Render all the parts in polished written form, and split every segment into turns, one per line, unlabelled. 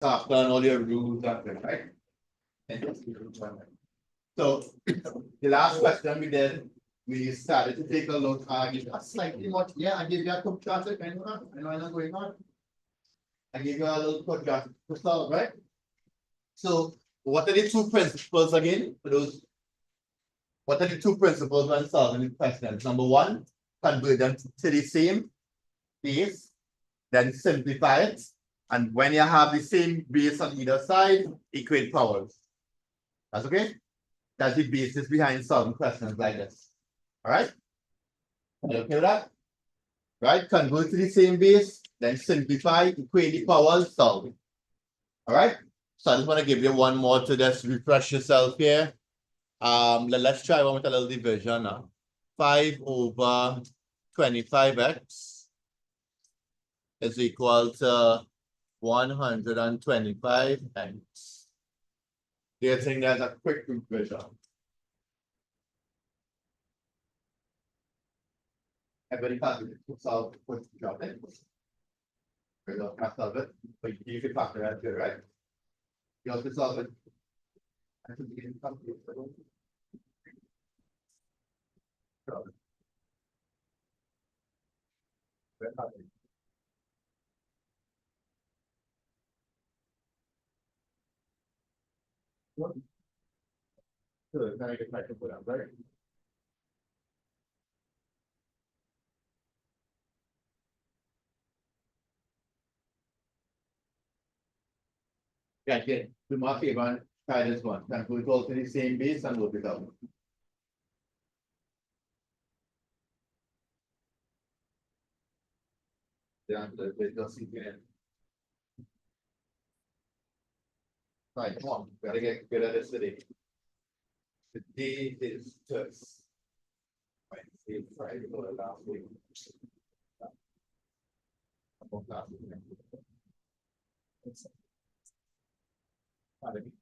after and all your rules are there, right? So the last question we did, we started to take a look. I give you a slightly more. Yeah, I gave you a quick chart. I know I'm not going on. I gave you a little quick chart to start, right? So what are the two principles again? For those, what are the two principles when solving the questions? Number one, convert them to the same base, then simplify it. And when you have the same base on either side, equate powers. That's okay? That's the basis behind solving questions like this. All right? Are you okay with that? Right? Convert to the same base, then simplify, equate the powers, solve it. All right? So I just want to give you one more to just refresh yourself here. Let's try one with a little division now. 5 over 25x is equal to 125x. Do you think that's a quick division? Everybody can solve quick job. We don't solve it, but you can factor that good, right? You also solve it. I think you can calculate it. Good, now I get back to put up, right? Yeah, good. Do my favor and try this one. Can we go to the same base and work it out? Yeah, the just again. Right, come on, gotta get good at this today. The day is just. Right, see, Friday or last week. Last week.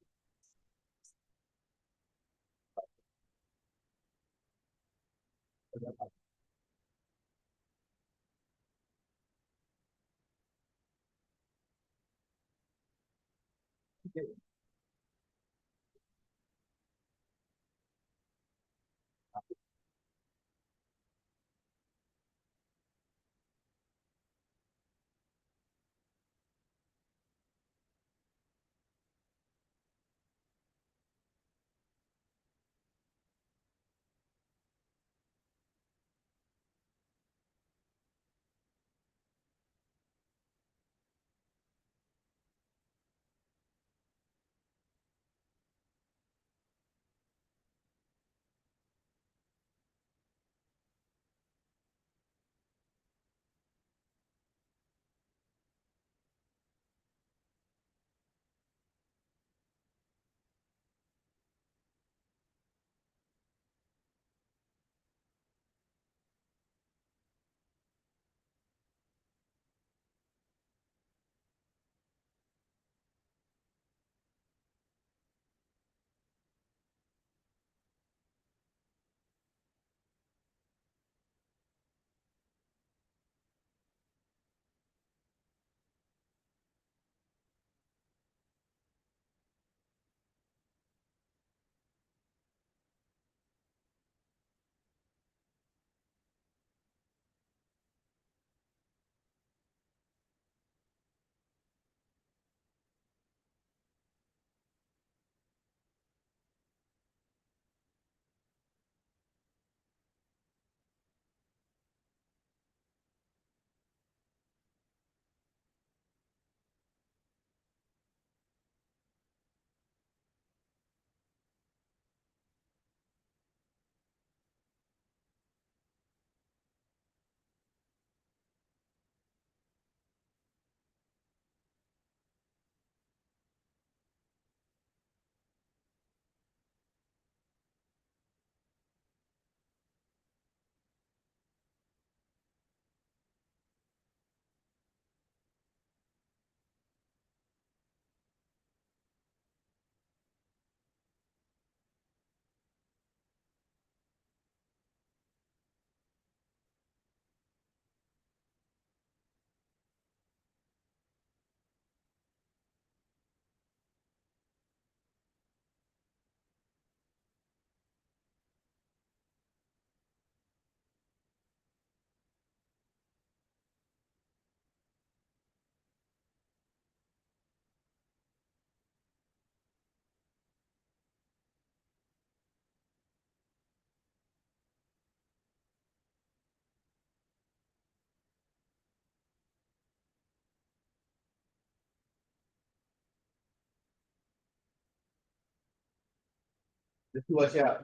Let's see what you have.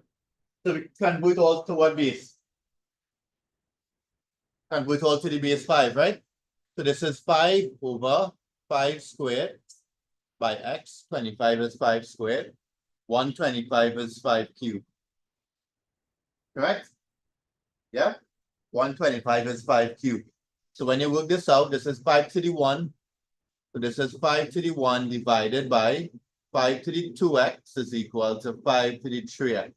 So we convert all to what base? Convert all to the base 5, right? So this is 5 over 5 squared by x. 25 is 5 squared. 125 is 5 cubed. Correct? Yeah? 125 is 5 cubed. So when you work this out, this is 5 to the 1. So this is 5 to the 1 divided by 5 to the 2x is equal to 5 to the 3x.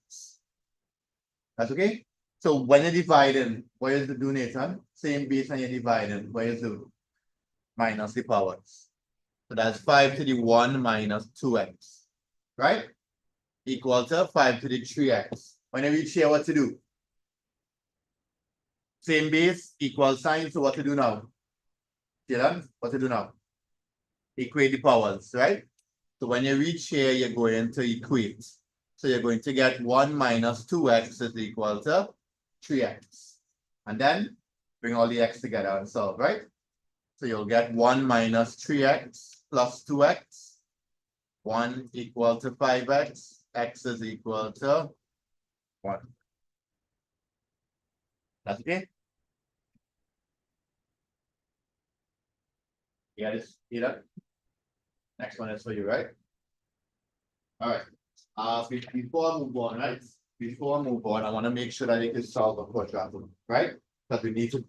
That's okay? So when you're dividing, what is the do, Nathan? Same base when you're dividing, what is the minus the powers? So that's 5 to the 1 minus 2x, right? Equal to 5 to the 3x. When you reach here, what to do? Same base, equal sign. So what to do now? Dylan, what to do now? Equate the powers, right? So when you reach here, you're going to equate. So you're going to get 1 minus 2x is equal to 3x. And then bring all the x together and solve, right? So you'll get 1 minus 3x plus 2x. 1 equal to 5x. X is equal to 1. That's okay? You got this? Next one is for you, right? All right. Before I move on, right? Before I move on, I want to make sure that you can solve a quadratic, right? Because we need to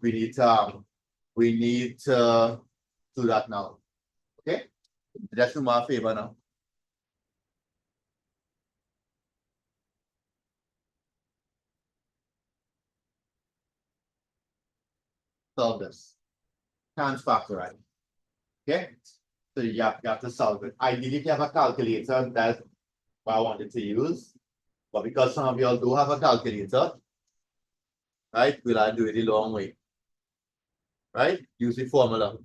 do that now. Okay? Just do my favor now. Solve this. Can't factorize. Okay? So you have to solve it. Ideally, if you have a calculator, that's what I wanted to use. But because some of y'all do have a calculator, right? We'll do it the long way. Right? Use the formula.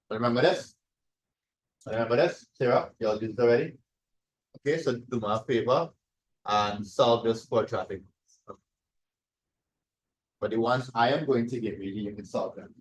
Remember this? Remember this? Sarah, y'all used it already? Okay, so do me a favor and solve this for traffic. But the ones I am going to give you, you can solve them.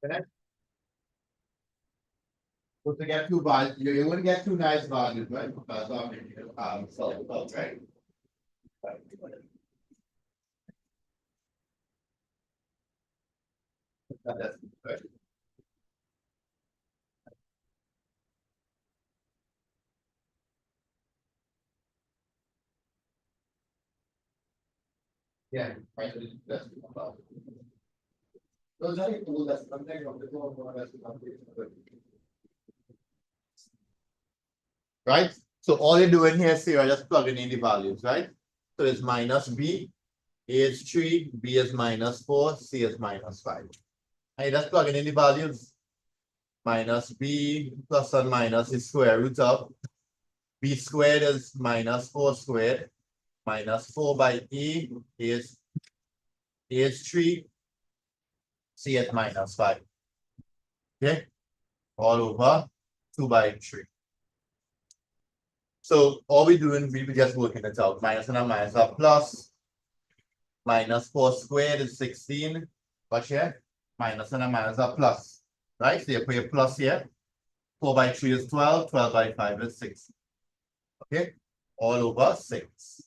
Okay? So to get two values, you're going to get two nice values, right? That's what solve about, right? That's right. Yeah, right. That's about. Those are the tools that's something of the tool that's right? So all you're doing here is you're just plugging in the values, right? So it's minus B, A is 3, B is minus 4, C is minus 5. And you're just plugging in the values. Minus B plus or minus the square root of B squared is minus 4 squared. Minus 4 by is 3, C is minus 5. Okay, all over 2 by 3. So all we're doing, we just working it out. Minus and a minus are plus. Minus 4 squared is 16. But here, minus and a minus are plus. Right? So you put a plus here. 4 by 3 is 12. 12 by 5 is 6. Okay? All over 6.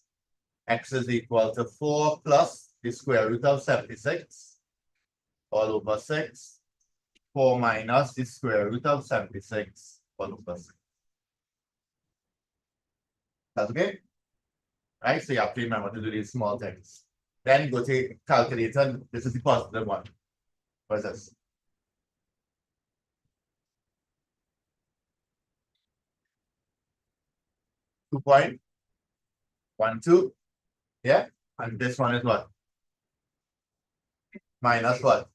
X is equal to 4 plus the square root of 76. All over 6. 4 minus the square root of 76. All over 6. That's okay? Right? So you have to remember to do these small things. Then go to calculator. This is the positive one. What is this? 2.12. Yeah. And this one is what? Minus what?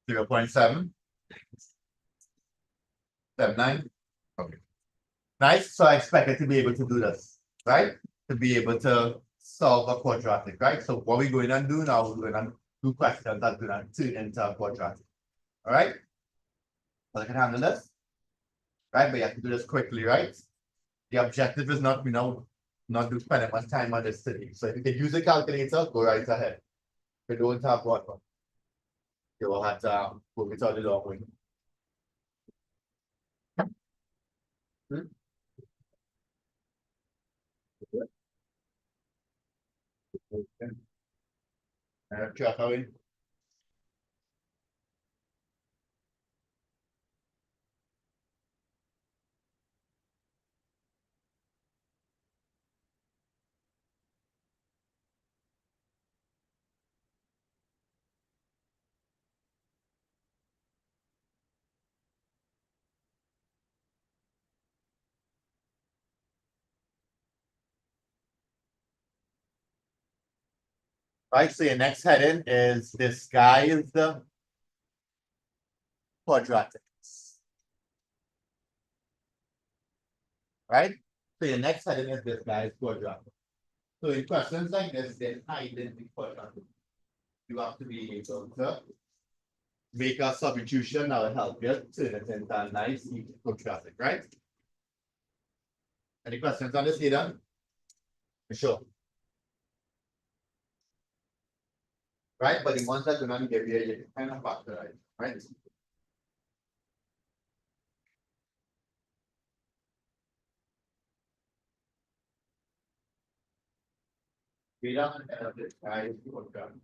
0.779. Okay. Nice. So I expect it to be able to do this, right? To be able to solve a quadratic, right? So what we're going to do now, we're going to do questions that do not turn into a quadratic. All right? So I can handle this, right? But you have to do this quickly, right? The objective is not, not to spend much time on this today. So if you can use a calculator, go right ahead. If you don't have one, you will have to work it out the long way. Hmm? Okay. Check out it. Right, so your next heading is this guy is the quadratics. Right? So your next heading is this guy is quadratic. So in questions like this, then hiding the quadratic. You have to be able to make a substitution that will help you turn it into a nice quadratic, right? Any questions on this, Eden? Sure. Right? But the ones that do not give you, you kind of factorize, right? Beta and of this guy is quadratic.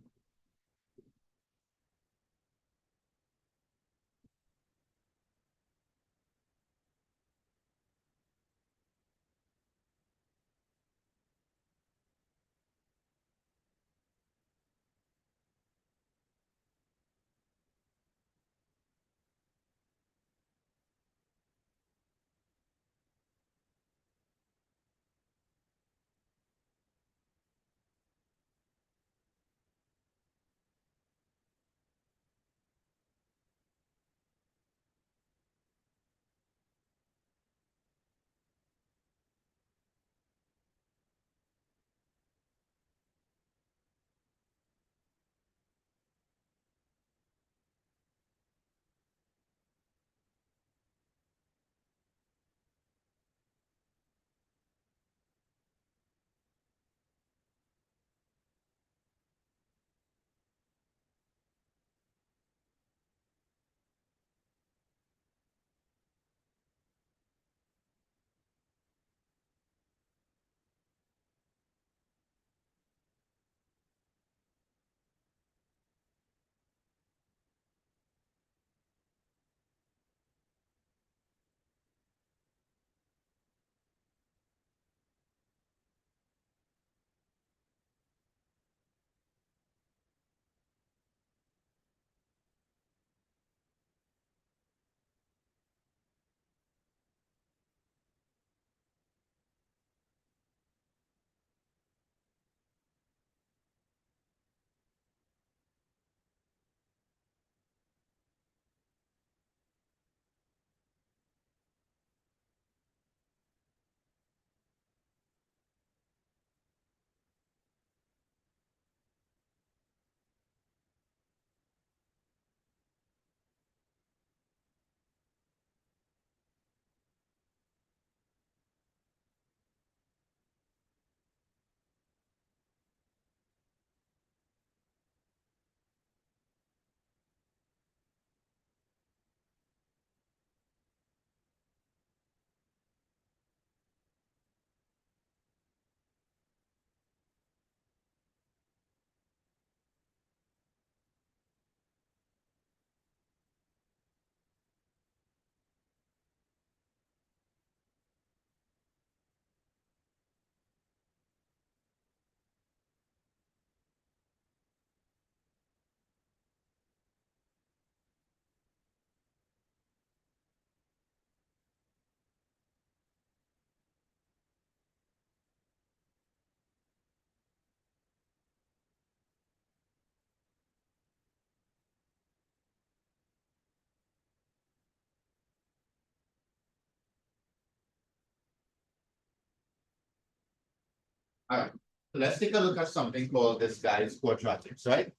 All right. So let's take a look at something called this guy's quadratics, right?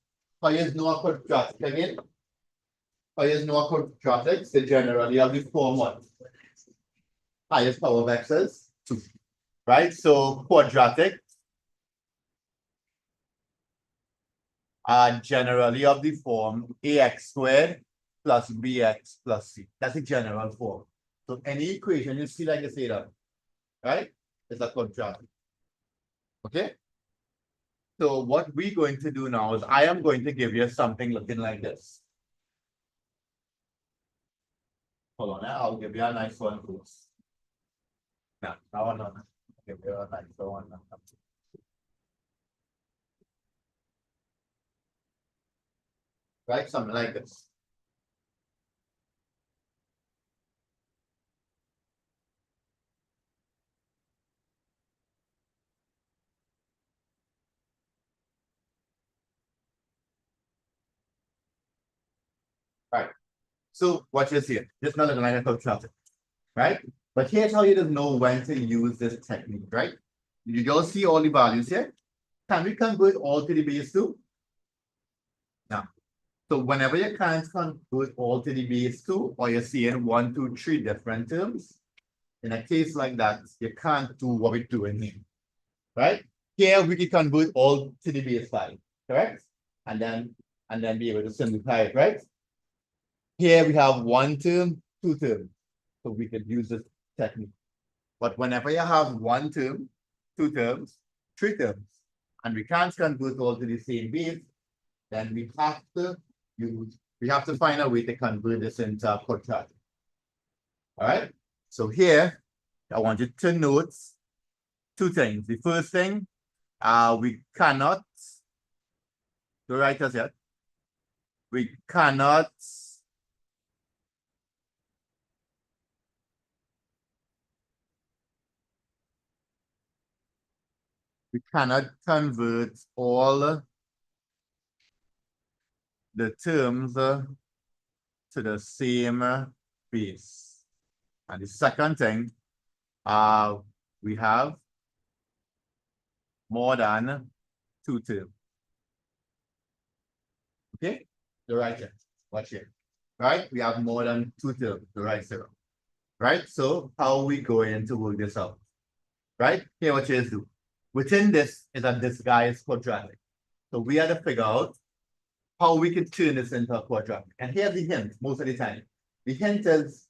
How you know a quadratic again? How you know a quadratics? They generally have the form what? Highest power vectors, 2. Right? So quadratic are generally of the form ax squared plus bx plus c. That's the general form. So any equation you see like this here, right? Is a quadratic. Okay? So what we're going to do now is I am going to give you something looking like this. Hold on, I'll give you a nice one first. No, that one, no. I'll give you a nice one. Right? Something like this. Right. So what you see, just not looking like a quadratic, right? But here's how you just know when to use this technique, right? You just see all the values here. Can we convert all to the base 2? No. So whenever you can't convert all to the base 2, or you're seeing 1, 2, 3 different terms, in a case like that, you can't do what we're doing here, right? Here we can convert all to the base 5, correct? And then be able to simplify it, right? Here we have 1 term, 2 terms. So we could use this technique. But whenever you have 1 term, 2 terms, 3 terms, and we can't convert all to the same base, then we have to find a way to convert this into a quadratic. All right. So here, I want you to note 2 things. The first thing, we cannot, the writers yet, we cannot convert all the terms to the same base. And the second thing, we have more than 2 terms. Okay, the right here. Watch here. Right? We have more than 2 terms, the right zero. Right? So how are we going to work this out? Right? Here what you do. Within this is a disguised quadratic. So we have to figure out how we can turn this into a quadratic. And here's the hint most of the time. The hint is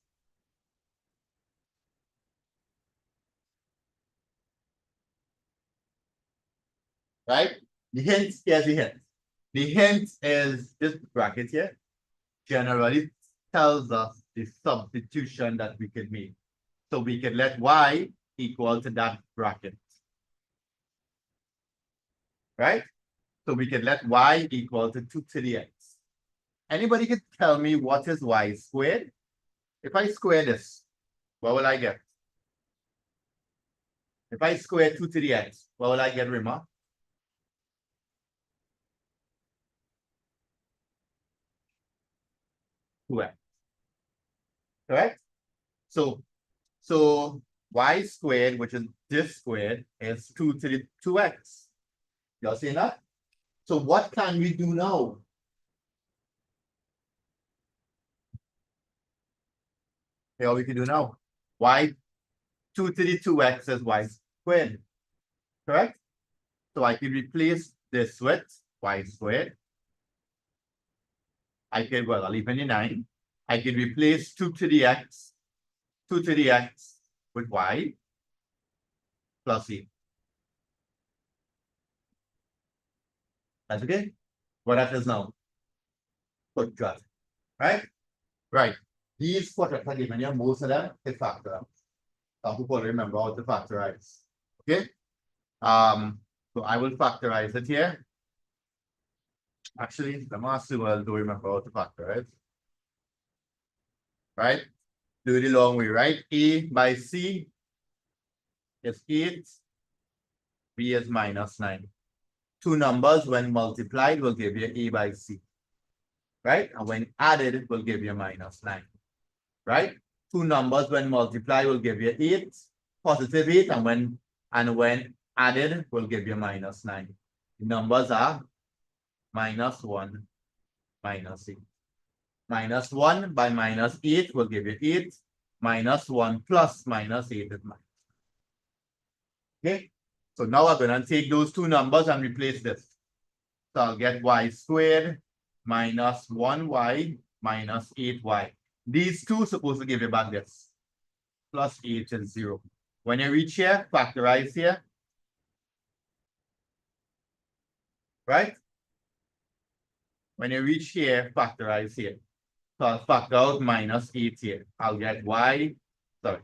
right? Here's the hint. The hint is this bracket here generally tells us the substitution that we can make. So we can let y equal to that bracket. Right? So we can let y equal to 2 to the x. Anybody can tell me what is y squared? If I square this, what will I get? If I square 2 to the x, what will I get, Rima? Correct. Correct? So y squared, which is this squared, is 2 to the 2x. Y'all see that? So what can we do now? Here we can do now. Y 2 to the 2x is y squared. Correct? So I can replace this with y squared. I can, well, I'll leave in the 9. I can replace 2 to the x with y plus e. That's okay? What that is now? Quadratic. Right? Right. These quadratics are given here, most of them is factorial. Some people remember how to factorize. Okay? So I will factorize it here. Actually, the master will do remember how to factorize. Right? Do it the long way, right? A by C is 8. B is minus 9. 2 numbers when multiplied will give you A by C. Right? And when added, it will give you minus 9. Right? 2 numbers when multiplied will give you 8, positive 8, and when added will give you -9. The numbers are -1, -8. -1 by -8 will give you 8. -1 plus -8 is 9. Okay, so now we're going to take those two numbers and replace this. So I'll get y squared minus 1y minus 8y. These two supposed to give you back this. Plus 8 is 0. When you reach here, factorize here. Right? When you reach here, factorize here. So I'll factor out -8 here. I'll get y, sorry.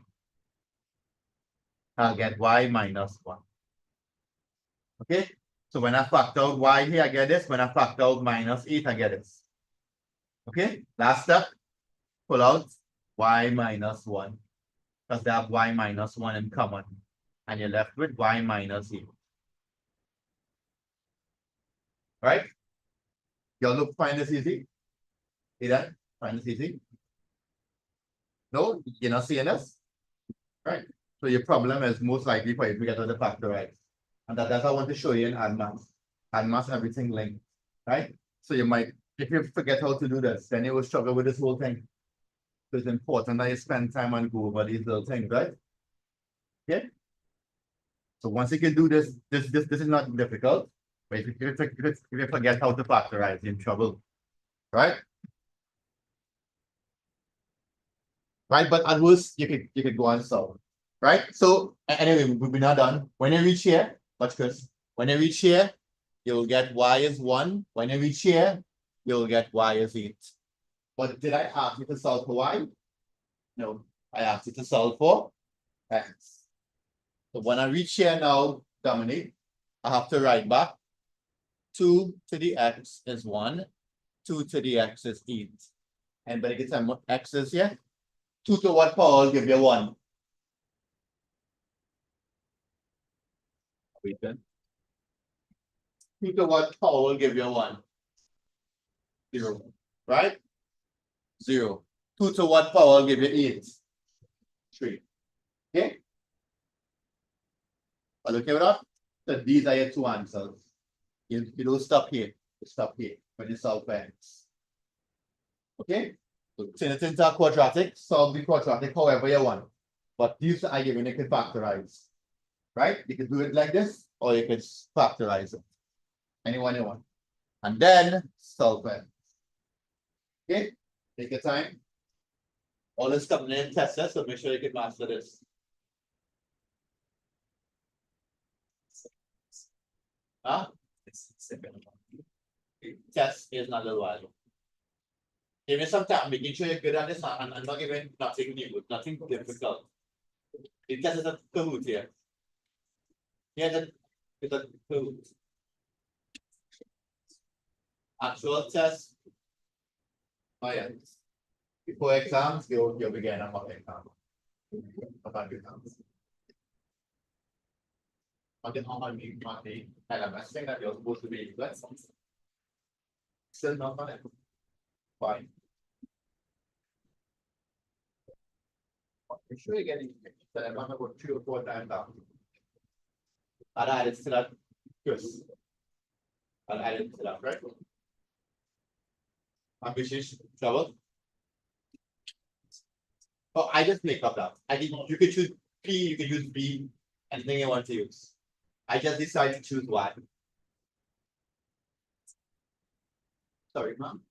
I'll get y minus 1. Okay? So when I factor out y here, I get this. When I factor out -8, I get this. Okay? Last step, pull out y minus 1. Because they have y minus 1 in common. And you're left with y minus 8. Right? Y'all look, find this easy? See that? Find this easy? No? You're not seeing this? Right? So your problem is most likely for you to get the factorize. And that's what I want to show you in ADMAS. ADMAS, everything linked. Right? So you might, if you forget how to do this, then you will struggle with this whole thing. So it's important that you spend time and go over these little things, right? Okay? So once you can do this, this is not difficult. But if you forget how to factorize, you're in trouble. Right? Right? But at worst, you could go and solve. Right? So anyway, we're not done. When you reach here, watch this. When you reach here, you'll get y is 1. When you reach here, you'll get y is 8. But did I ask you to solve for y? No. I asked you to solve for x. So when I reach here now, Dominic, I have to write back 2 to the x is 1. 2 to the x is 8. Anybody get some x is here? 2 to what power will give you 1? Wait then. 2 to what power will give you 1? 0. Right? 0. 2 to what power will give you 8? 3. Okay? Are okay with that? So these are your two answers. You don't stop here. You stop here when you solve for x. Okay? So turn it into a quadratic, solve the quadratic however you want. But these are given, you can factorize. Right? You can do it like this, or you can factorize it. Anyone you want. And then solve it. Okay? Take your time. All this coming in test this, so make sure you can master this. Huh? Test is not a little while. Give me some time, making sure you're good at this and not giving nothing new, nothing difficult. The test is a Kahoot here. Yeah, it's a Kahoot. Actual test. Oh yeah. Before exams, you'll begin a mock exam. About exams. On the LMS thing that you're supposed to be lessons. Still not on it. Fine. Make sure you're getting that I'm about 3 or 4 times down. I'll add it to that. Yes. I'll add it to that, right? Ambitious trouble. Oh, I just make up that. I think you could choose P, you could use B, anything you want to use. I just decided to choose Y. Sorry, ma'am.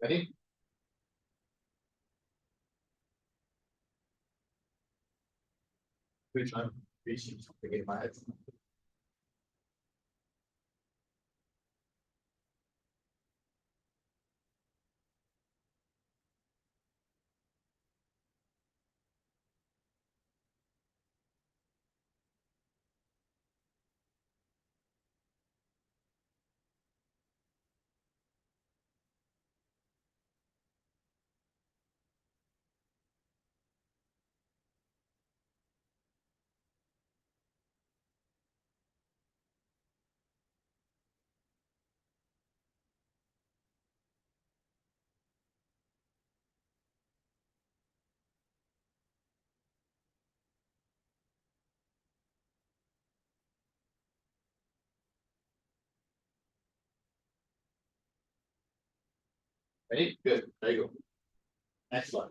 Ready? Which one? Which is begin my head. Ready? Good. There you go. Next one.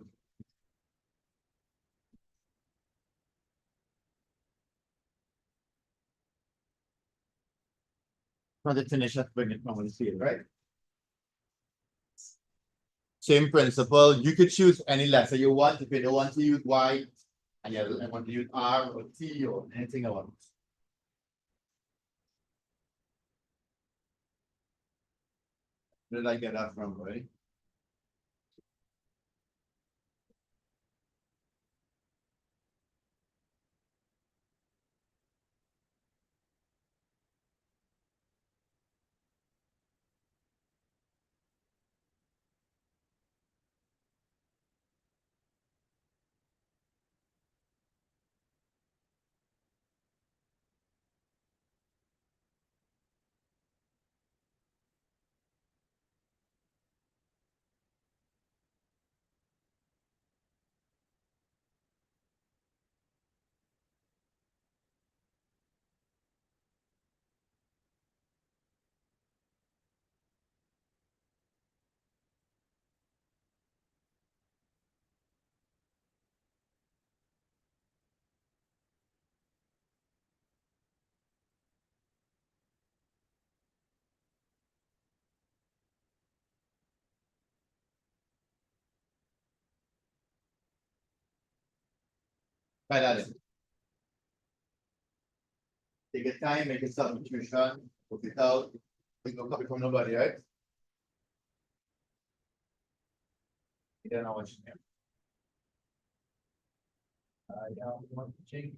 For the finish up, bring it from the field, right? Same principle. You could choose any letter you want. If you don't want to use Y, and you want to use R or T or anything I want. Where did I get that from, right? By that, take your time, make a substitution, put it out. We don't copy from nobody, right? You don't know what you mean. I want to change.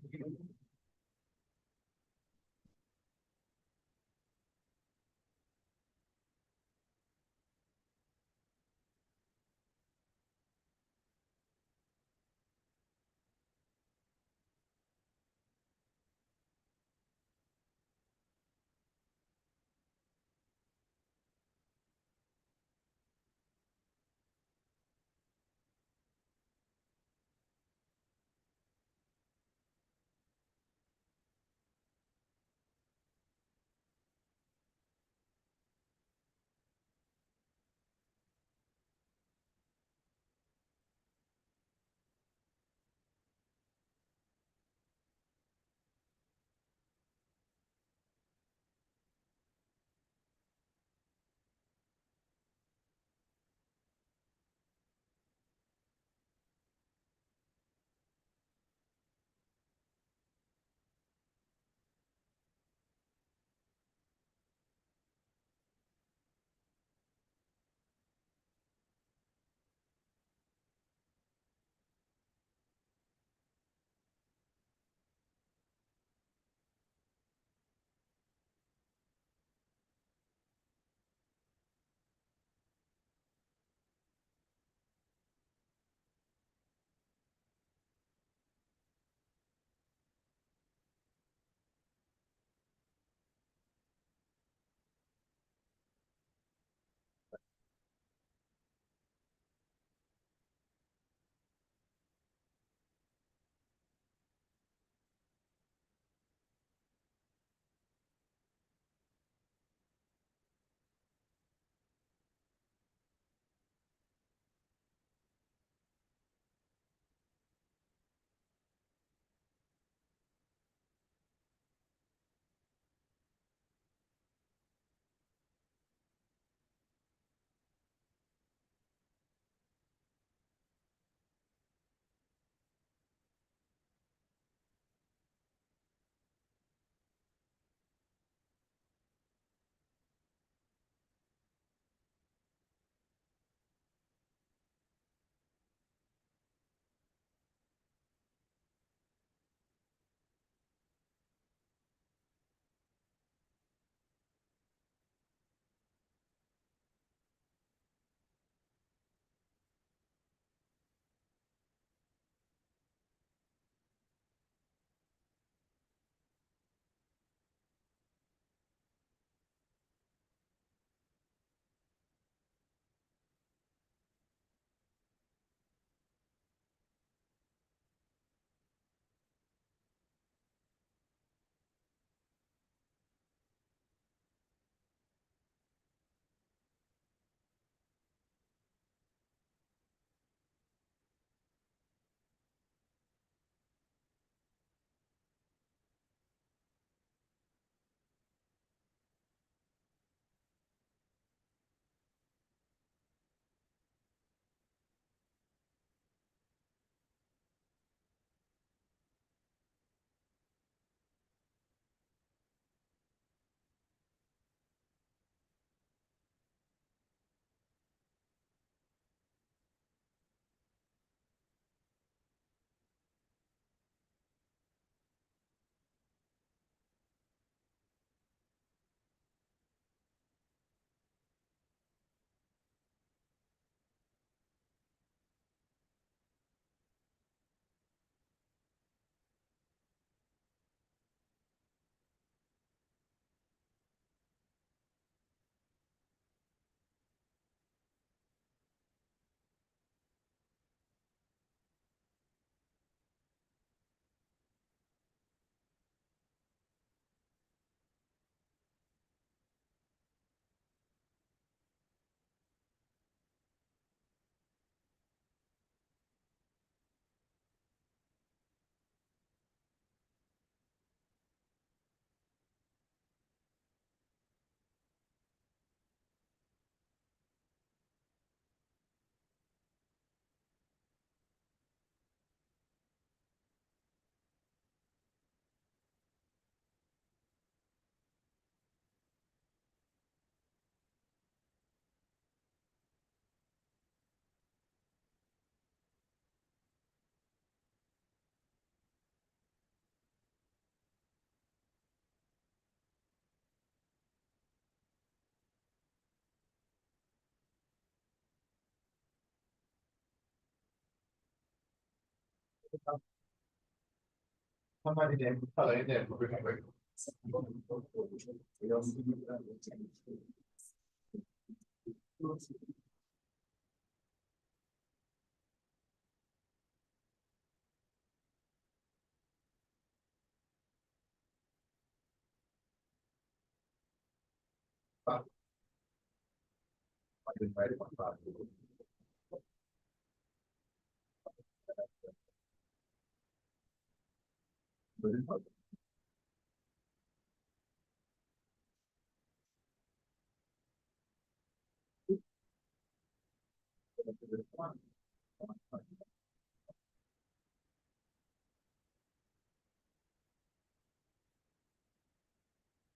Somebody there, color there, remember.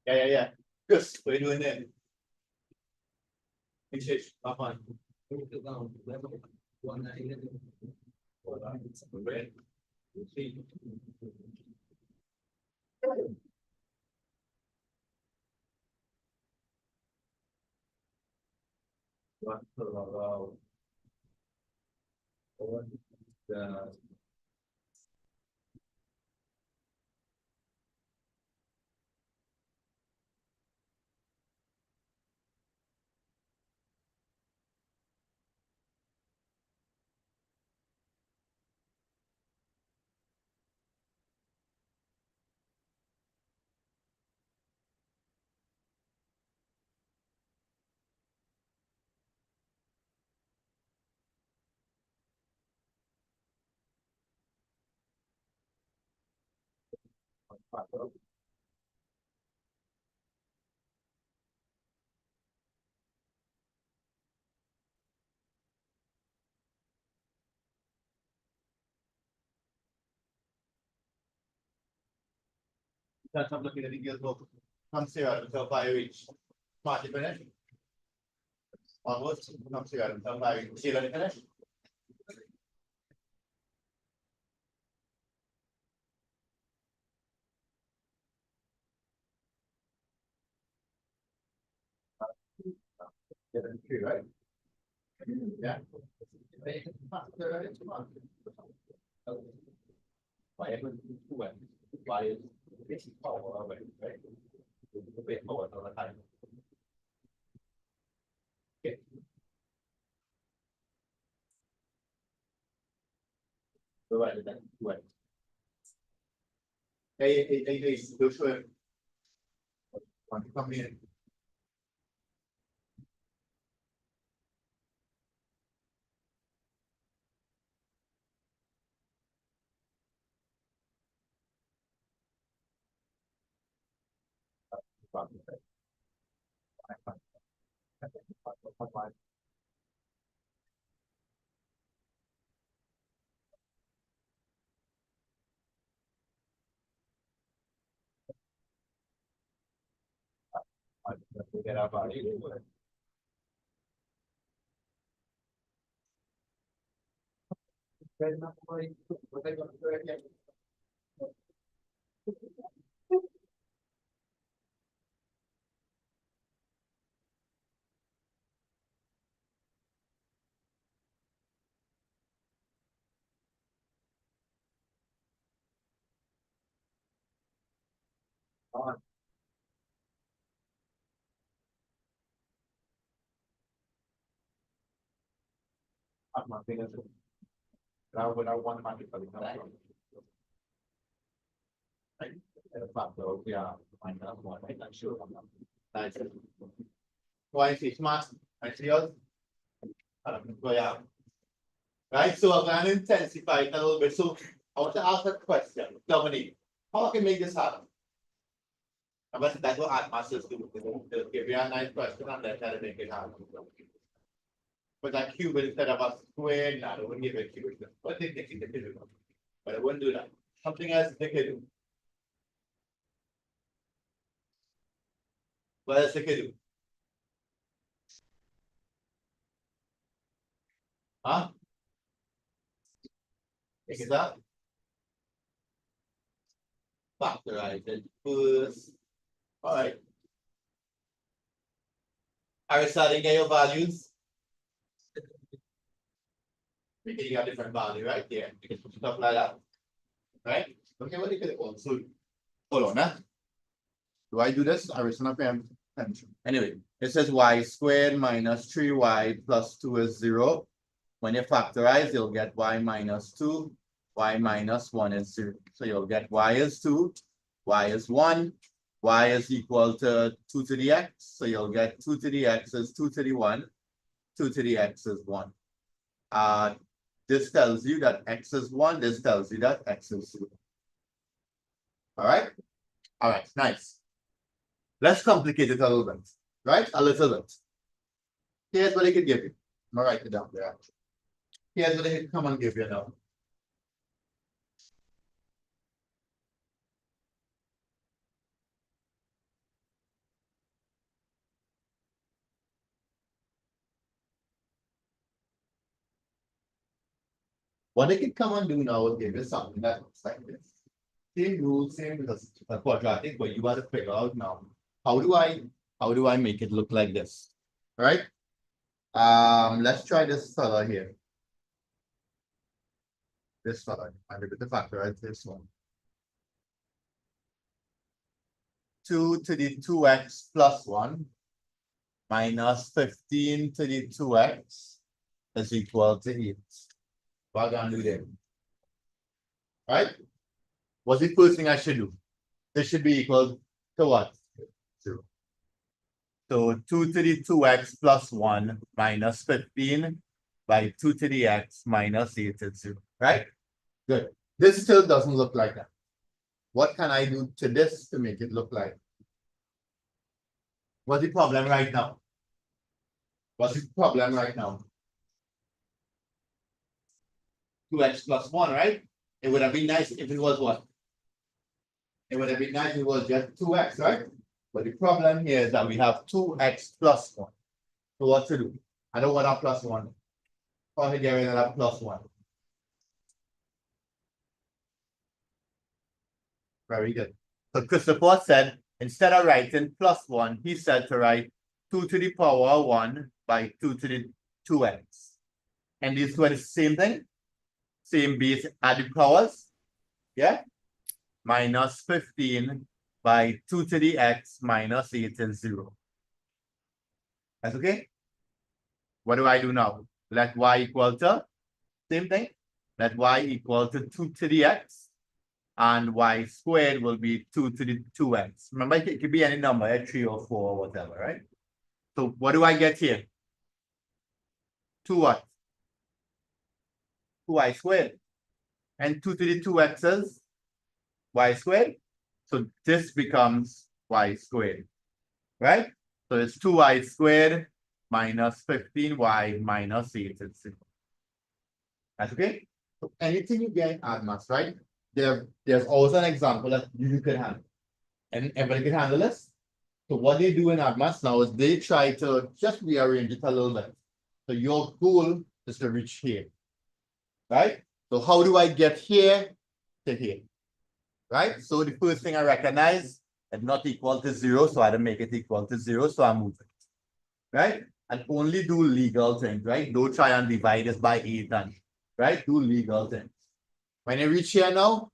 Yeah. Chris, what are you doing there? Indices, up on. That's I'm looking at the deals book. Come see until by reach. Market finish. Onwards, come see until by see it finish. Yeah, true, right? Yeah. Why everyone why is this power away, right? The bit more all the time. Okay. Right, then, right. Hey, go show him. Want to come in? Get our body. I'm not thinking. Now, when I want my people, yeah, I'm not sure. Nice. Why is smart? I see us. Yeah. Right, so I'm going to intensify it a little bit. So I want to ask a question, Dominique. How can we make this happen? But that's what art masters do. They'll give you a nice question and then try to make it happen. But that cube instead of a square, no, I wouldn't give it a cube. What they think they can do? But I wouldn't do that. Something else they can do. What else they can do? Huh? Take it up. Factorize it first. All right. Are you starting at your values? We can get a different value right there. You can put stuff like that. Right? Okay, what you could also hold on, huh? Do I do this? I was not paying attention. Anyway, it says y squared minus 3y plus 2 is 0. When you factorize, you'll get y minus 2, y minus 1 is 0. So you'll get y is 2, y is 1, y is equal to 2 to the x. So you'll get 2 to the x is 2 to the 1, 2 to the x is 1. This tells you that x is 1, this tells you that x is 0. All right? All right, nice. Let's complicate it a little bit, right? A little bit. Here's what I could give you. I'm gonna write it down there. Here's what I could come and give you now. What I could come and do now is give you something that looks like this. Same rule, same because it's a quadratic, but you got to figure out now. How do I make it look like this? All right. Let's try this color here. This color. I'm going to factorize this one. 2 to the 2x plus 1 minus 15 to the 2x is equal to 8. What am I going to do there? All right. What's the first thing I should do? This should be equal to what? 0. So 2 to the 2x plus 1 minus 15 by 2 to the x minus 8 is 0. Right? Good. This still doesn't look like that. What can I do to this to make it look like? What's the problem right now? What's the problem right now? 2x plus 1, right? It would have been nice if it was what? It would have been nice if it was just 2x, right? But the problem here is that we have 2x plus 1. So what to do? I don't want a plus 1. How to get rid of that plus 1? Very good. So Christopher said, instead of writing plus 1, he said to write 2 to the power 1 by 2 to the 2x. And these two are the same thing? Same base, add the powers. Yeah? Minus 15 by 2 to the x minus 8 is 0. That's okay? What do I do now? Let y equal to, same thing. Let y equal to 2 to the x. And y squared will be 2 to the 2x. Remember, it could be any number, 3 or 4 or whatever, right? So what do I get here? 2 what? 2y squared. And 2 to the 2x is y squared. So this becomes y squared, right? So it's 2y squared minus 15y minus 8 is 0. That's okay? So anything you get in ADMAS, right? There's also an example that you can handle. And everybody can handle this. So what they do in ADMAS now is they try to just rearrange it a little bit. So your goal is to reach here, right? So how do I get here to here, right? So the first thing I recognize is not equal to 0, so I had to make it equal to 0, so I move it, right? And only do legal things, right? Don't try and divide this by 8 and, right? Do legal things. When I reach here now,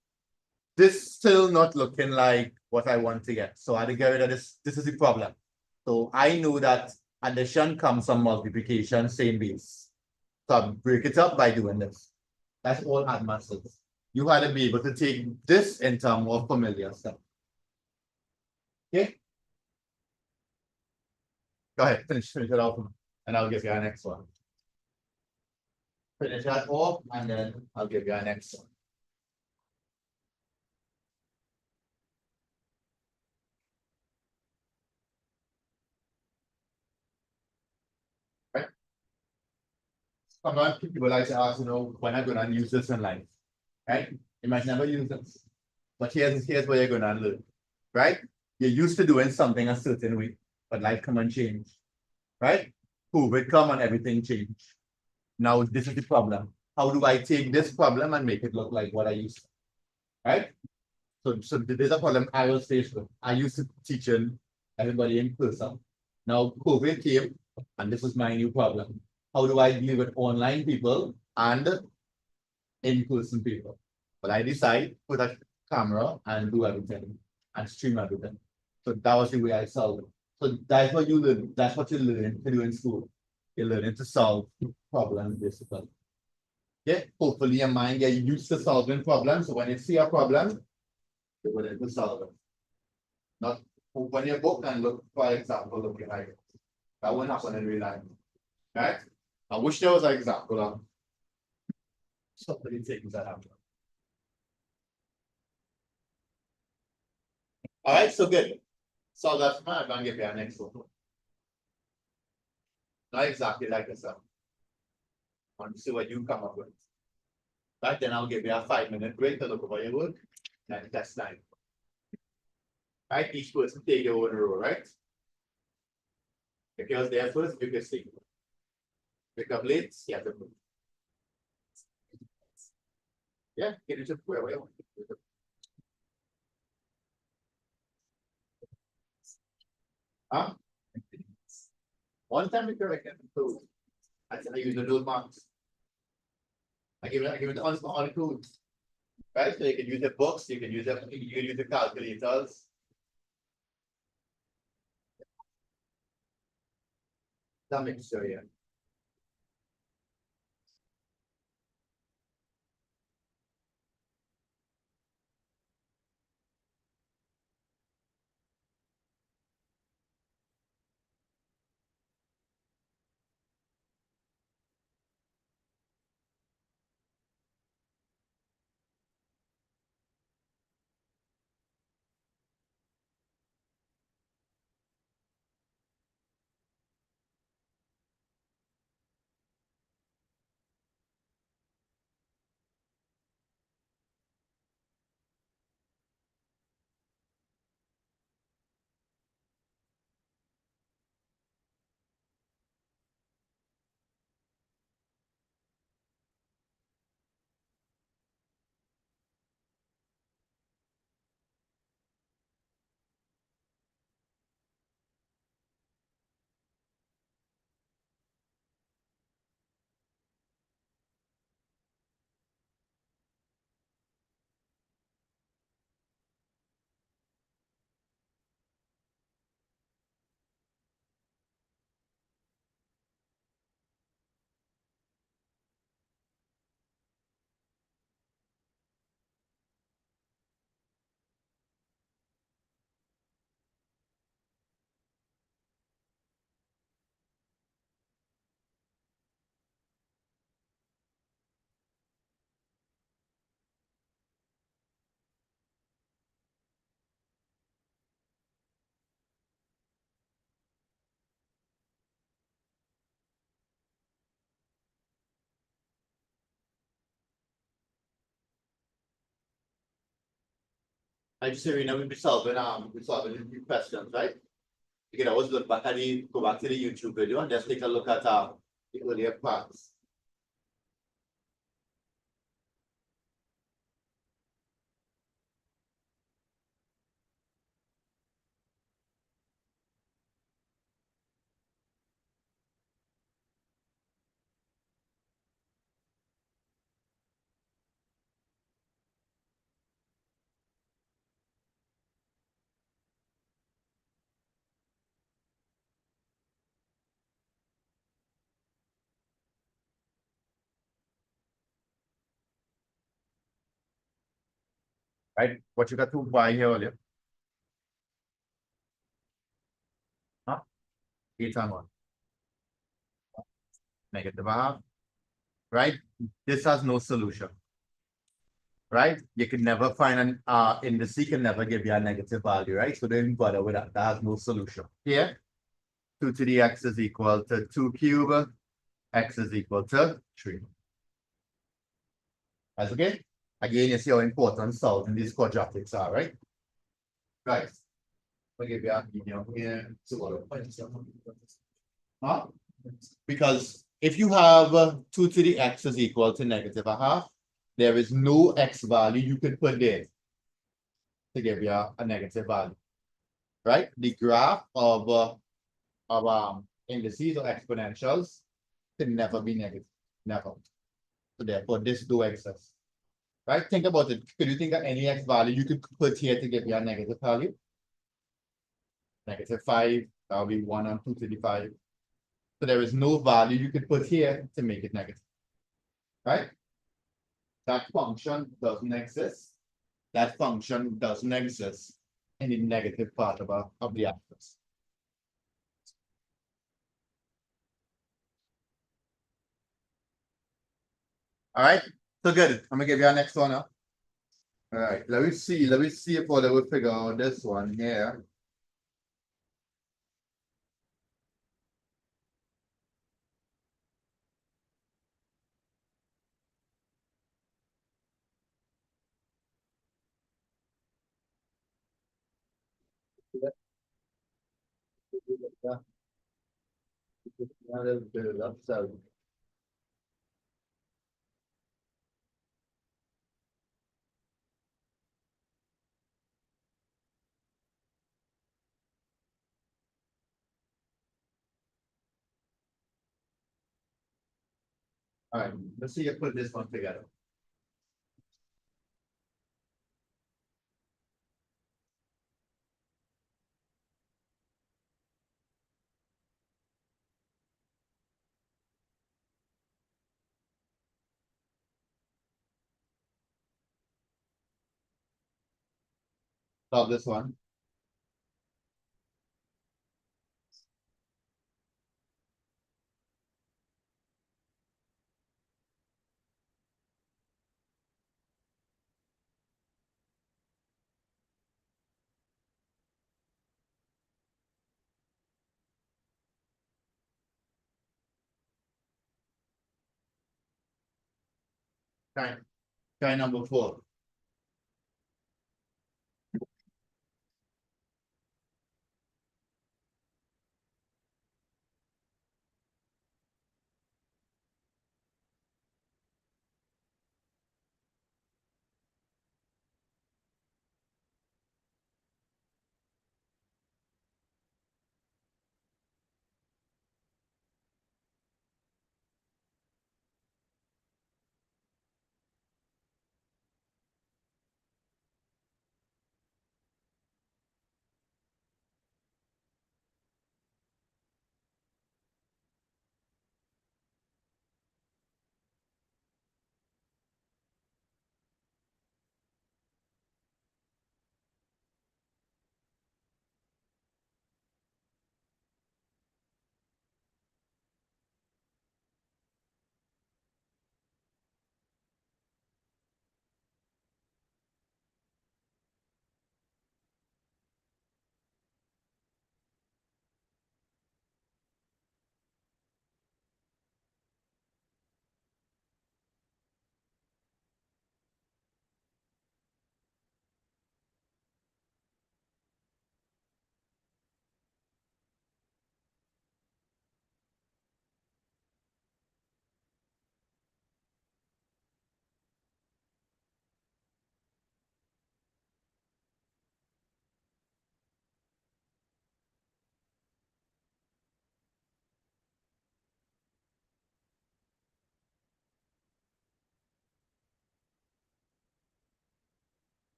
this still not looking like what I want to get. So I had to get rid of this. This is the problem. So I know that addition comes from multiplication, same base. So I break it up by doing this. That's all ADMAS is. You had to be able to take this into a more familiar stuff. Okay? Go ahead, finish it off, and I'll give you our next one. Finish that off, and then I'll give you our next one. Right? Sometimes people like to ask, when I'm going to use this in life, right? You might never use this, but here's where you're going to learn, right? You're used to doing something a certain way, but life come and change, right? COVID come and everything change. Now this is the problem. How do I take this problem and make it look like what I used to, right? So there's a problem I was faced with. I used to teaching everybody in person. Now COVID came, and this is my new problem. How do I deal with online people and in-person people. But I decide put a camera and do everything and stream everything. So that was the way I solved it. So that's what you learn. That's what you learn to do in school. You're learning to solve problems basically. Yeah, hopefully your mind get used to solving problems. So when you see a problem, you're willing to solve it. Not open your book and look for example of behind it. That won't happen in real life. Right? I wish there was an example of somebody taking that happen. All right, so good. So that's my I'm gonna give you our next one. Not exactly like this. I want to see what you come up with. Right, then I'll give you a 5-minute break to look over your work. And test time. Right, each person take your own row, right? If you're there first, you can see. Pick up late, you have to move. Yeah, get into where we want. Huh? One time if you're like food. I said I use the those marks. I give it on code. Right? So you can use the books, you can use the calculators. That makes sure, yeah. I just say we know we're solving a few questions, right? You can always look back at go back to the YouTube video and just take a look at the earlier parts. Right? What you got to buy here earlier? Huh? 8 and 1. Negative half. Right? This has no solution. Right? You can never find an indice can never give you a negative value, right? So don't bother with that. That has no solution. Here, 2 to the x is equal to 2 cube, x is equal to 3. That's okay? Again, you see how important solving these quadratics are, right? Right. I'll give you a medium here. Huh? Because if you have 2 to the x is equal to negative a half, there is no x value you can put there to give you a negative value. Right? The graph of indices or exponentials can never be negative. Never. So therefore, this do exist. Right? Think about it. Could you think of any x value you could put here to give you a negative value? -5, that would be 1 on 2 to the 5. So there is no value you could put here to make it negative. Right? That function doesn't exist. That function doesn't exist in the negative part of the axis. All right, so good. I'm gonna give you our next one now. All right, let me see. Let me see if what I will figure out this one here. All right, let's see if put this one together. Love this one. Try, try number 4.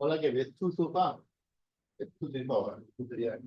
Well, I give it 2 so far. It's 2 to the power, 2 to the x.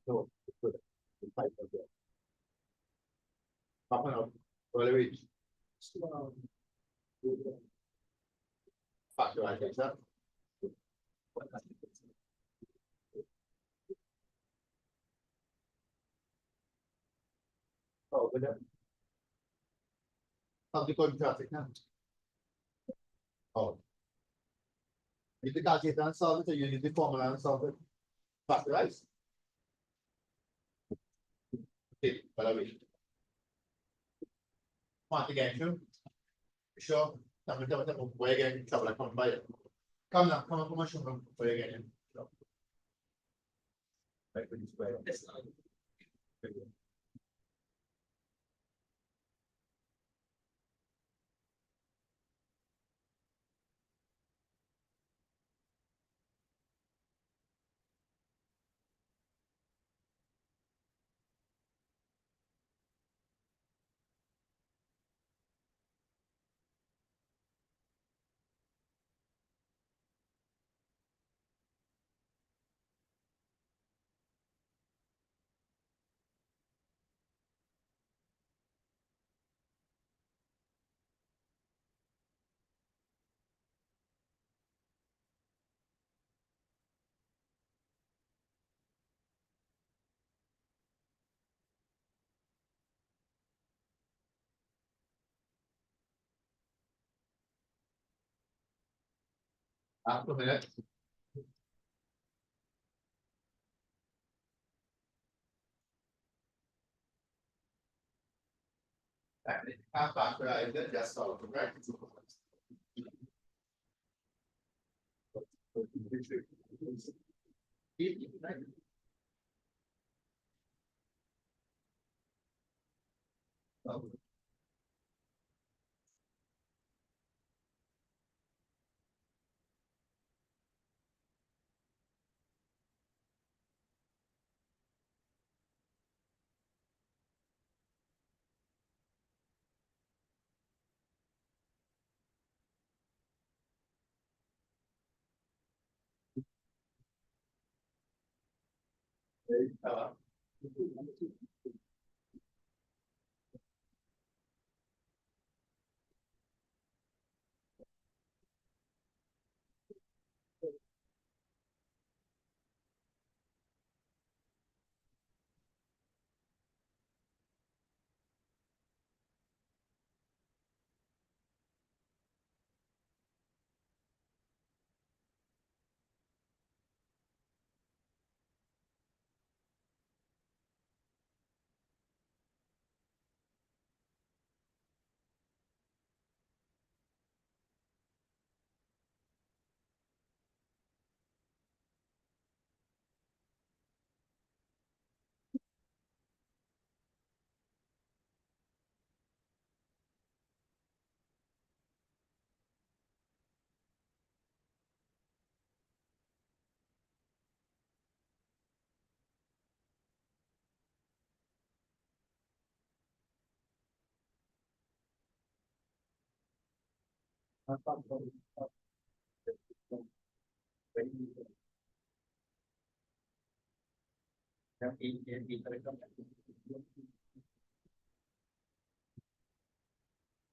No, good. Five of them. Half an hour. Well, reach. Factorization. Oh, good. Something called traffic now. Oh. You the calculator and solve it, or you use the formula and solve it. Factorize. Okay, well, reach. Want to get you? Sure. Come on, where again? Trouble, come by it. Come now, come on, come on, show them where again. Right, with this way. After a minute. Half factorize it, just solve it, right?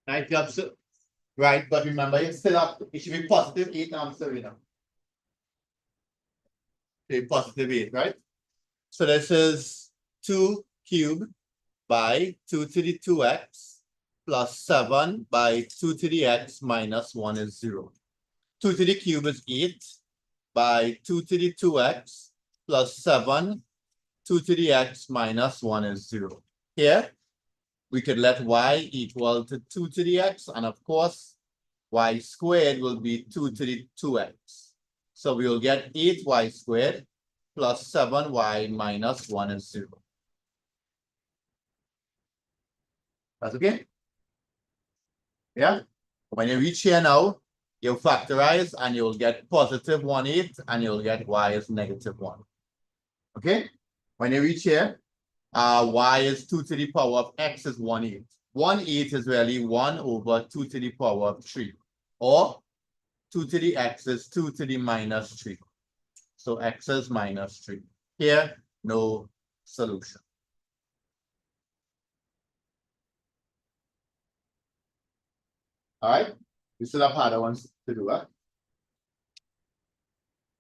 Right, job, sir. Right, but remember, it's still up, it should be positive 8 answer, you know. Okay, positive 8, right? So this is 2 cubed by 2 to the 2x plus 7 by 2 to the x minus 1 is 0. 2 to the cube is 8 by 2 to the 2x plus 7, 2 to the x minus 1 is 0. Here, we could let y equal to 2 to the x, and of course, y squared will be 2 to the 2x. So we will get 8y squared plus 7y minus 1 is 0. That's okay? Yeah? When you reach here now, you factorize and you'll get positive 1/8 and you'll get y is negative 1. Okay? When you reach here, y is 2 to the power of x is 1/8. 1/8 is really 1 over 2 to the power of 3. Or 2 to the x is 2 to the minus 3. So x is minus 3. Here, no solution. All right, we still have harder ones to do, huh?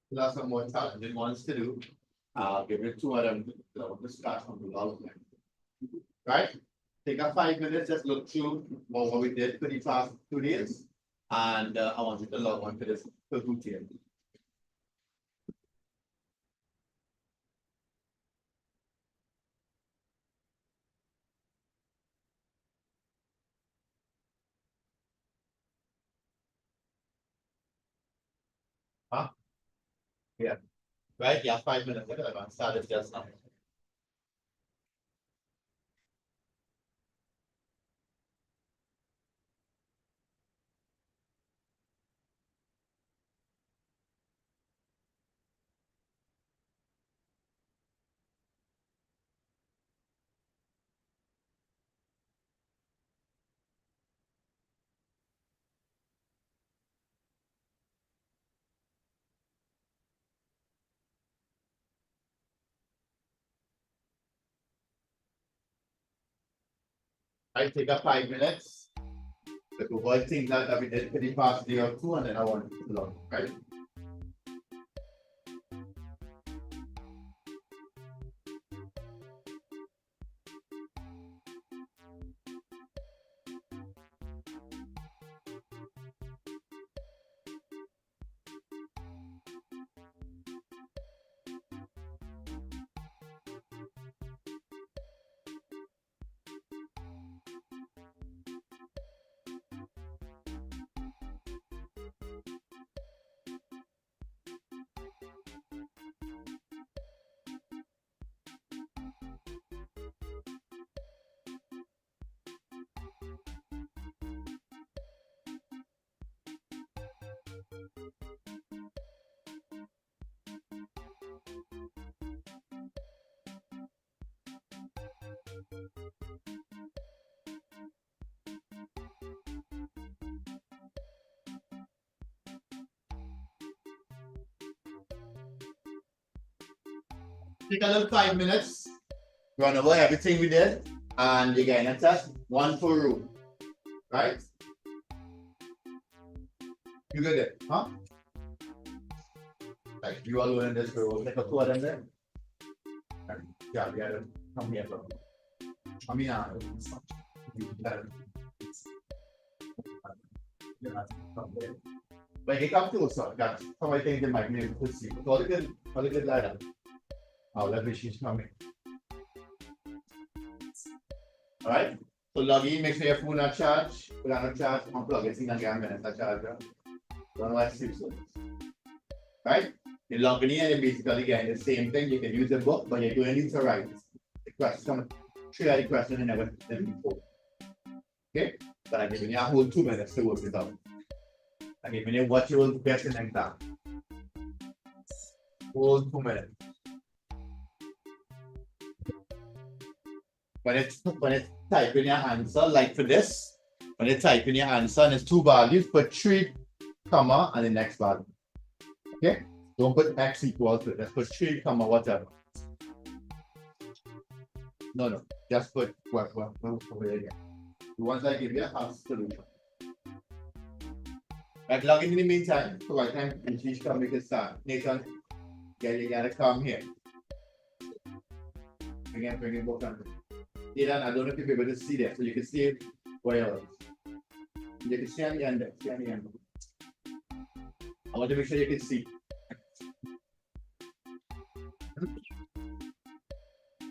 Still have some more challenging ones to do. I'll give you two of them to start from the log. Right? Take a 5 minutes, just look through what we did for the past 2 days. And I want you to log on to this routine. Huh? Yeah. Right? Yeah, 5 minutes. Look at that. Started just now. I take a 5 minutes. Look at what things that we did for the past day or two, and then I want you to log, right? Take a little 5 minutes, run over everything we did, and again, it's just one full rule, right? You get it, huh? Like you all learn this rule, take a two of them there. Yeah, we gotta come here, bro. I mean, but he come to us, that's how I think they might be able to see. All the good light. Oh, let me she's coming. All right. So log in, make sure your phone not charged. Put on a charge, unplug it, in again, minutes a charger. Don't know why it's so. Right? You log in and basically again the same thing. You can use the book, but you're going to write the question. Share the question and never before. Okay? But I'm giving you a whole 2 minutes to work it out. I'm giving you what you will get in the exam. Whole 2 minutes. When it's type in your answer, like for this, when you type in your answer and it's 2 values, put 3, comma, and the next value. Okay? Don't put x equals to it. Let's put 3, comma, whatever. No. Just put what over there again. Once I give you a solution. Right, log in the meantime. So by the time each come, we can start. Nathan, you gotta come here. Again, bring it both on. Nathan, I don't know if you'll be able to see that. So you can see it where else. You can see on the end there. See on the end. I want to make sure you can see.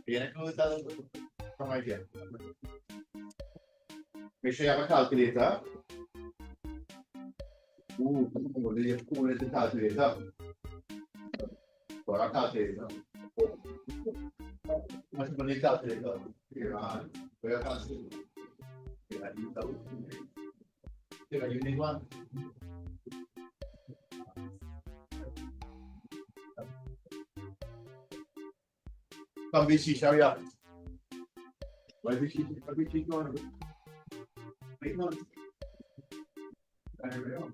You're gonna close that from right here. Make sure you have a calculator. Ooh, it's a calculator. For a calculator. Much money calculator. Here on. Where a calculator. Here, you need one. Come be she, hurry up. Why be she going? Wait, no. There we go.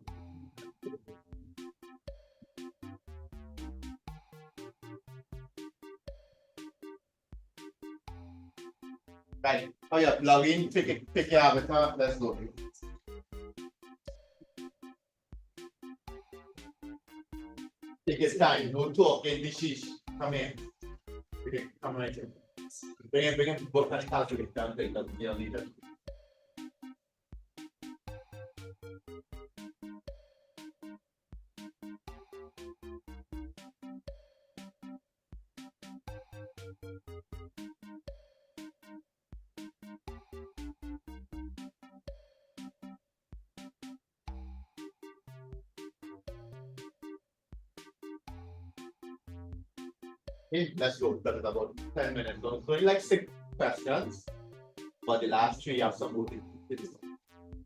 Right. Oh yeah, log in, pick your avatar, let's go. Take your time, no talking, this is, come here. Okay, come right here. Bring him, book and calculate down, take the leader. Okay, let's go. That is about 10 minutes. So it's only like 6 questions, but the last 3 you have some moving.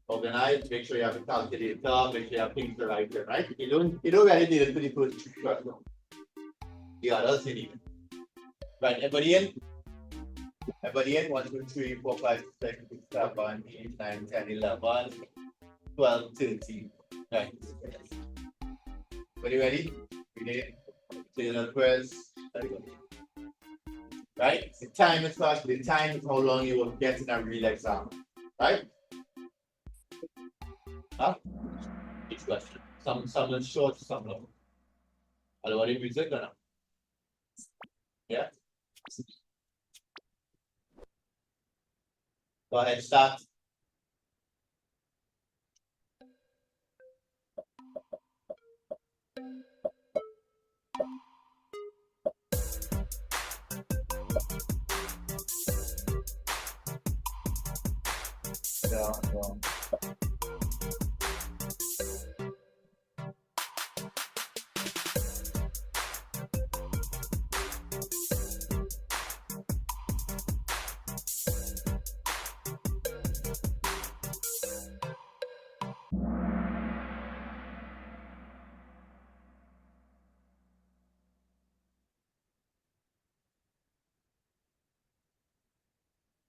Organize, make sure you have a calculator, make sure you have things to write in, right? You don't really need it for the first 3 questions. The others you need. Right, everybody in? Everybody in? 1, 2, 3, 4, 5, 6, 7, 8, 9, 10, 11, 12, 13. Right. Everybody ready? Ready? Taylor quiz. Right? The time is first, the time is how long you will get in a real exam. Right? Huh? Each question. Some is short, some long. Otherwise, if music or not? Yeah? Go ahead, start. Yeah.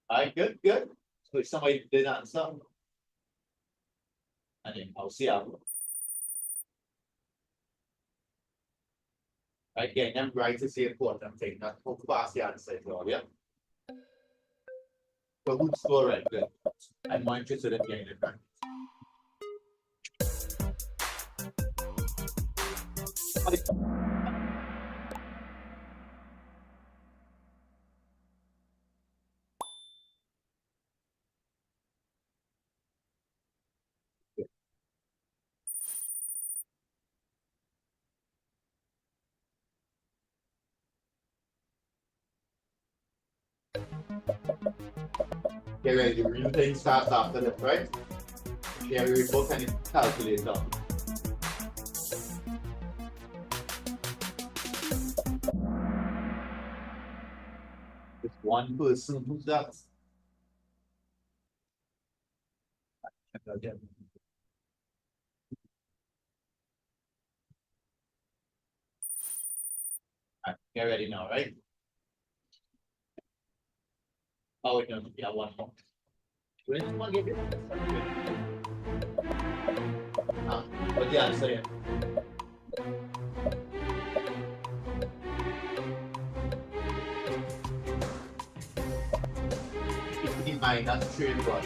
All right, good. So if somebody did answer, and then I'll see how. Right, getting them right is the important thing, not how fast the answer is, yeah? So who's score right? Good. I'm more interested in getting it right. Okay, ready, the real thing starts after this, right? Here we book and calculator. Just one person, who's that? Again. Right, get ready now, right? Oh, wait, no, yeah, one more. When did one give you? What's the answer here? It's minus 3 and 1.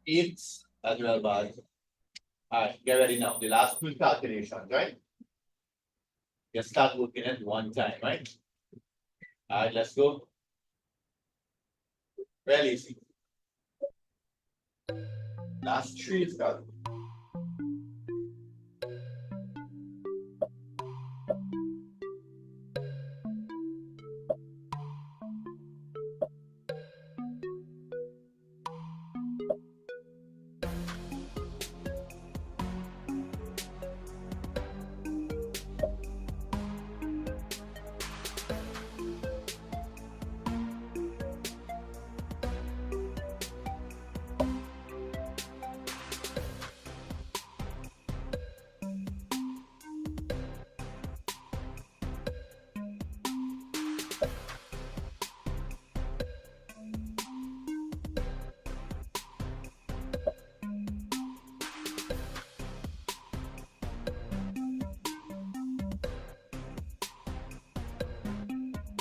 It's as well, but alright, get ready now. The last 2 calculations, right? Just start working at one time, right? Alright, let's go. Very easy. Last 3 is done.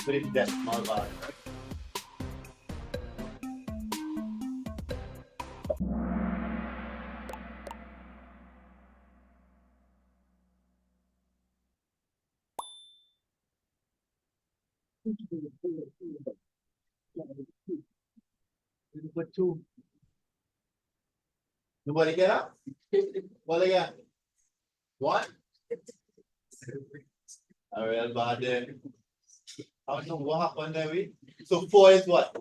put it in decimal value, right? Put two. Nobody get up? What again? What? A real bad day. I don't know what happened there. So 4 is what?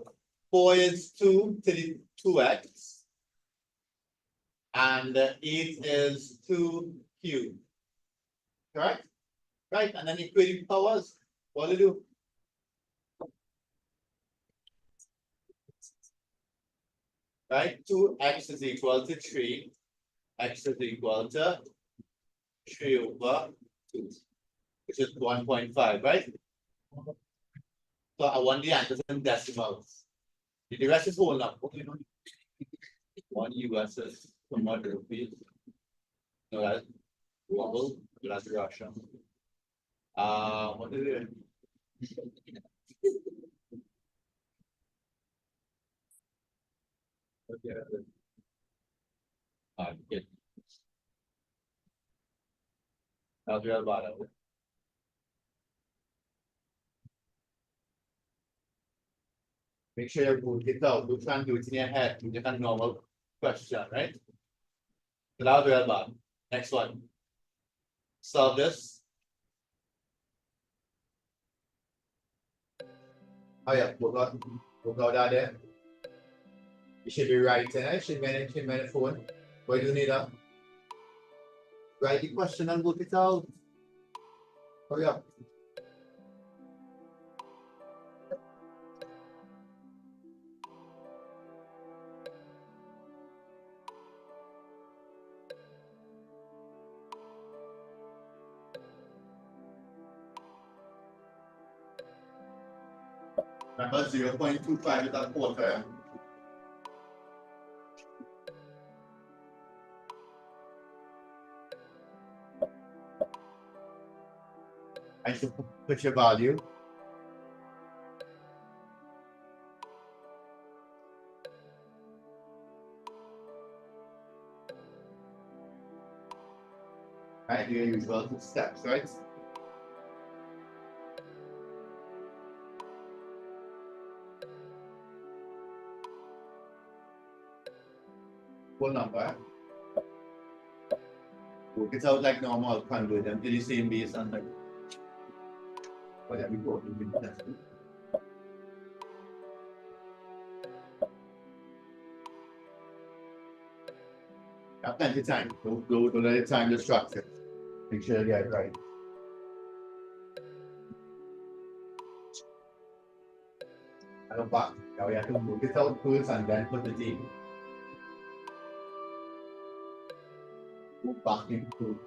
4 is 2 to the 2x. And 8 is 2 cubed. Correct? Right? And then equating powers. What do you do? Right? 2x is equal to 3. X is equal to 3 over 2, which is 1.5, right? So I want the answers in decimals. The rest is whole number. 1 US is rupees. No, that's global, that's Russia. What is it? Okay. Good. That's real bad. Make sure you work it out. You try and do it in your head. You get a normal question, right? So that was real bad. Next one. Solve this. Oh yeah, we'll go down there. You should be writing. It should be in my phone. Why do you need that? Write the question and work it out. Hurry up. Remember 0.25 is a quarter. I should put your value. Right, your usual steps, right? Full number. Work it out like normal, convert them to the same base and like whatever you go to. Have plenty of time. Don't let the time distract you. Make sure you get it right. And go back. Now we have to work it out first and then put the D. Go back into.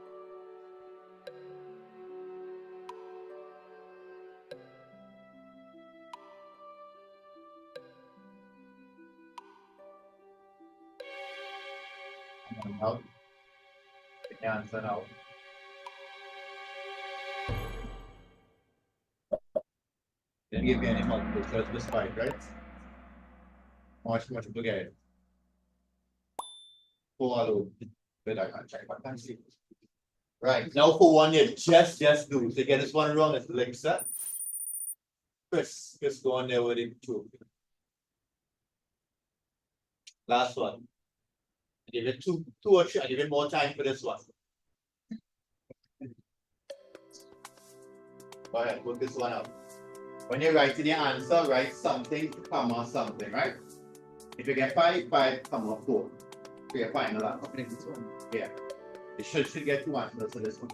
And out. The answer out. Didn't give me any multiples, so it's just 5, right? Much to get it. 4 alone. But I can't check, but I can't see. Right, now for one, you just do. If you get this one wrong, it's like that. Chris, go on there with it too. Last one. I give it two or three. I give it more time for this one. Go ahead, work this one out. When you're writing your answer, write something, comma something, right? If you get 5, 5, comma 4. So your final answer. This one. Yeah. You should get 2 answers for this one.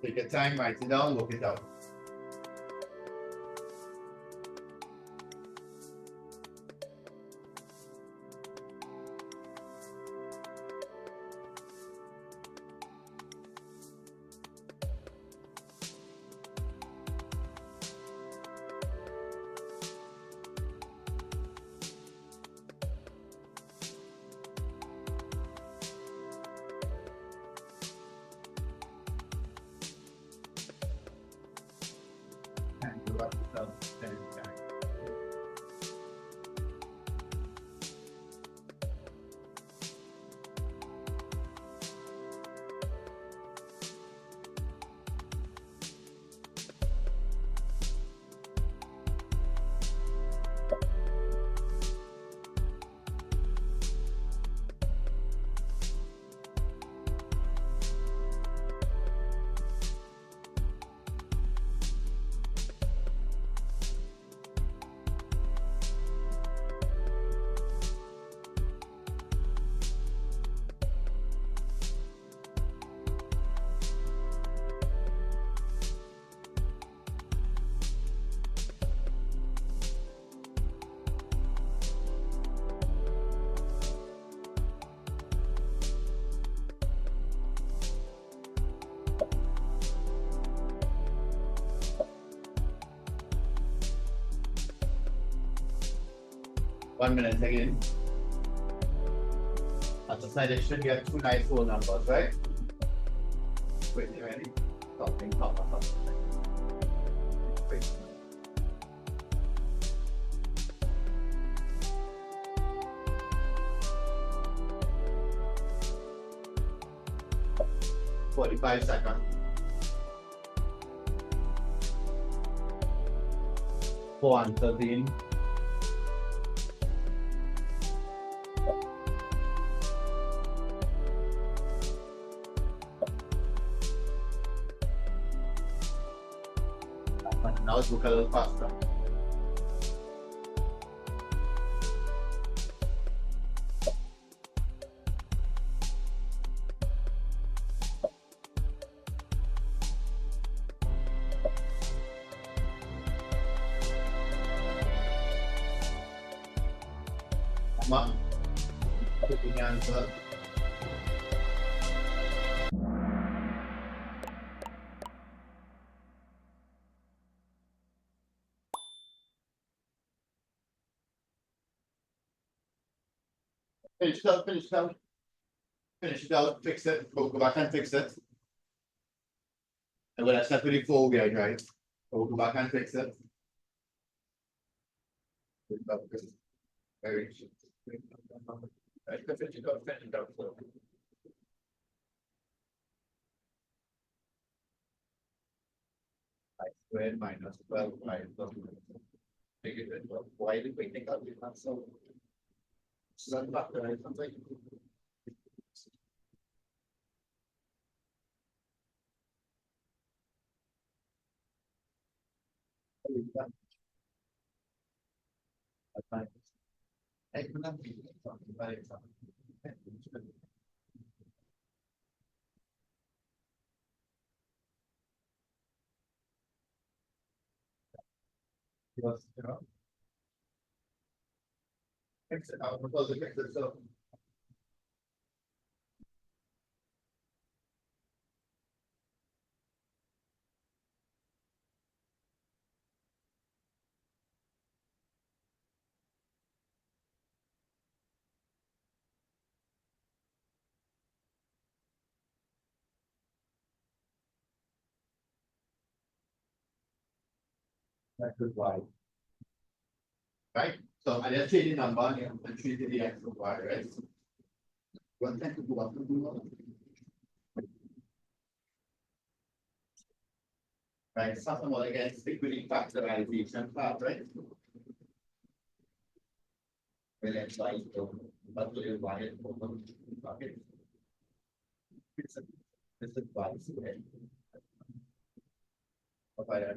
Take your time, write it down, work it out. 1 minute again. At the side, it should get two nice whole numbers, right? Wait, you ready? Something pop up. Wait. "45 seconds. 413. Now let's look a little faster. Come on. Putting the answer. Finish it out, finish it out. Finish it out, fix it, go back and fix it. And when I start with the four guide, right? Go back and fix it. Very good. Right, finish it out, finish it out. Squared minus 12 y. Take it with 12. Why did we take out the answer? So that's factorize something. Fix it out, because it fixes so. That could why. Right, so I just change the number here and treat the x of y, right? One thing to do, what to do. Right, something more again, stick with the factorization part, right? Well, that's why you don't, but you why it over bucket. This is why it's okay. Okay, that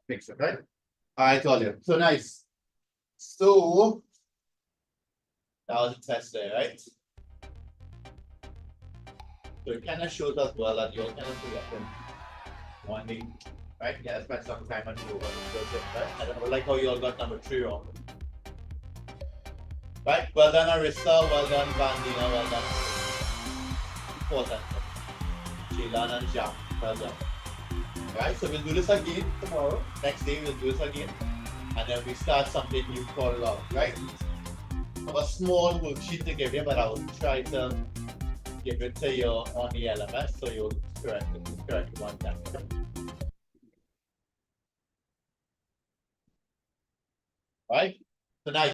fix it, right? I told you, so nice. So that was a test there, right? So it kind of shows as well that you're kind of forgetting one day, right? Yeah, spend some time on you, right? I don't know, like how you all got number 3 wrong. Right? Well done, Arista. Well done, Vandina. Well done. Important. Sheila and Jam. Well done. Right? So we'll do this again tomorrow. Next day we'll do this again. And then we start something new called log, right? I have a small worksheet to give you, but I will try to give it to you on the LMS so you'll correct it one time. Right? So now